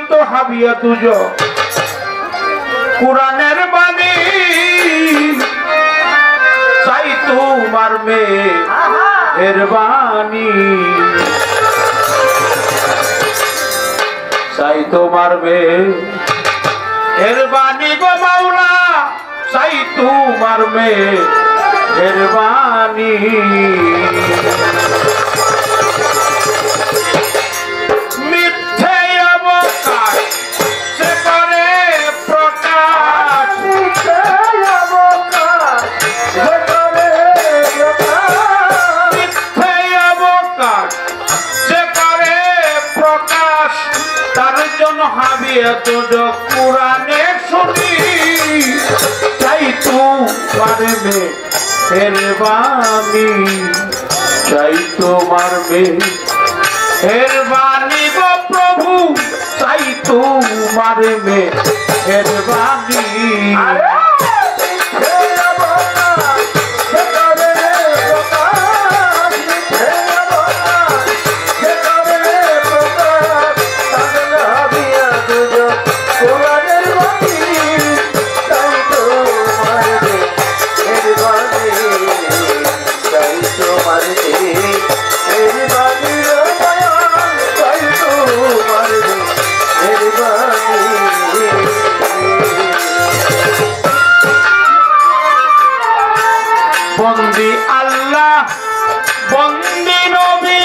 তো হাবিয়া তুজ কুরআনের বাণী চাই তোমার মেহের বাণী চাই তোমার মেহের বাণী গো মাওলা চাই তোমার মেহের বাণী কুরআনের শুনি চাই তোমার মেহের বাণী চাই তোমার মেহের বাণী গো প্রভু চাই তোমার মেহের বাণী বন্দি আল্লাহ বন্দি নবী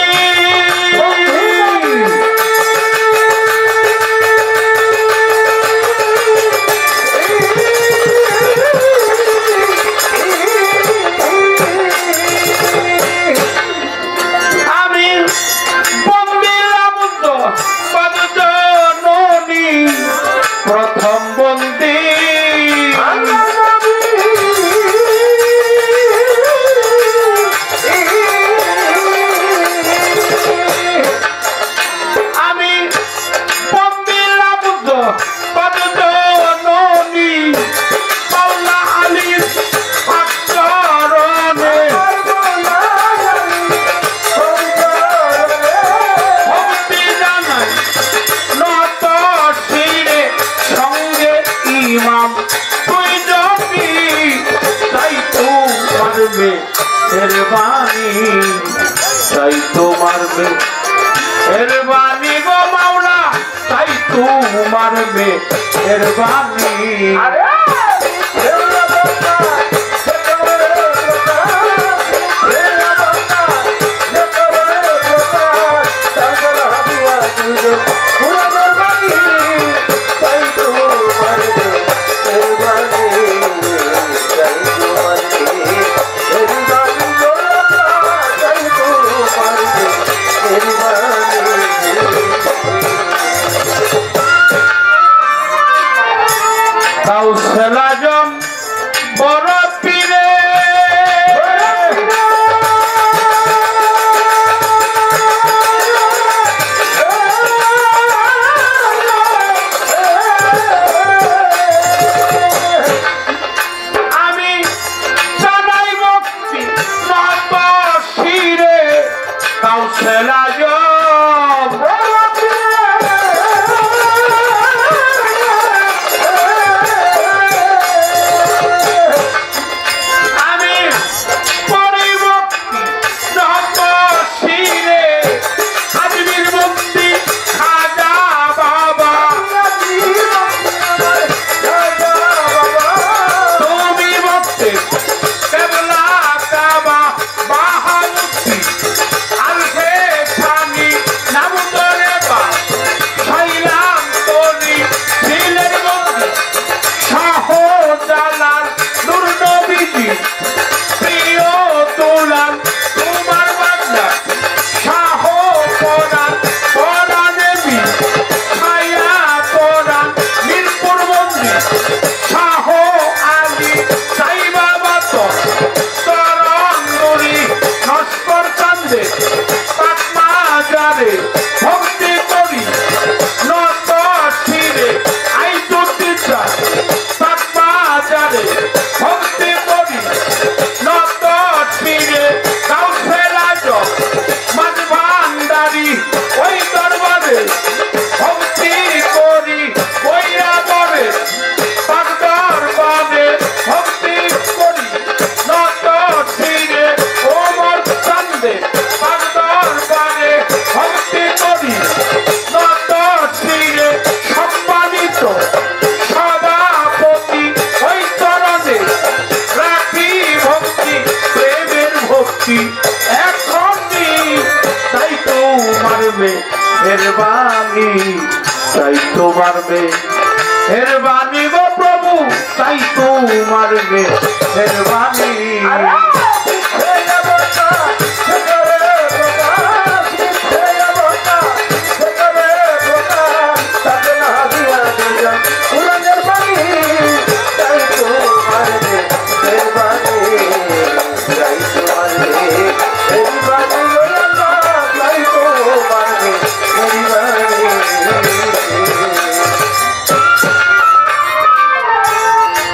আমি বন্দি আবুদ্ধ পদজননী প্রথম বন্দি মেহের বাণী চাই তোমার মেহের বাণী গো মাওলা চাই তোমার মেহের বাণী কাউসাল আজম বড় পীরে আমি জানাই ভক্তি নত শিরে কাউসাল আজম ভক্তি এখনই তাই তো মারবে মেহরবানি তাই তো মারবে মেহরবানি গো প্রভু তাই তো মারবে মেহরবানি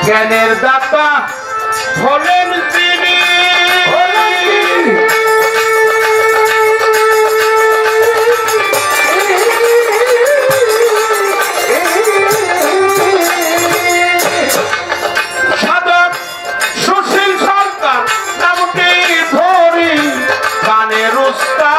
জ্ঞানের দাতা হলেন তিনি সাধক সুশীল সরকার নামটি ধরি গানের উস্তাদ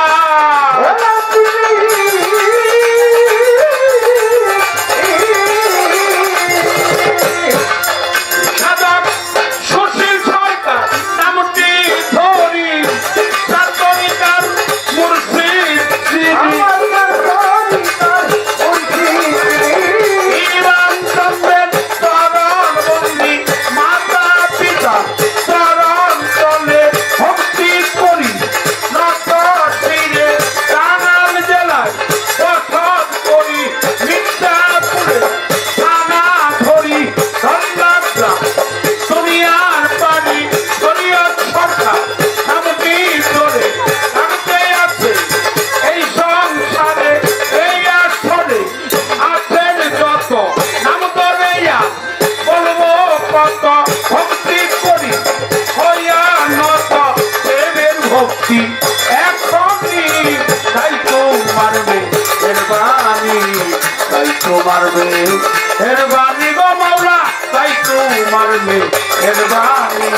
ভক্তি এখনই তাই তো মারবে মেহরবানি তাই তো মারবে মেহরবানি গো মাওলা তাই তো মারবে মেহরবানি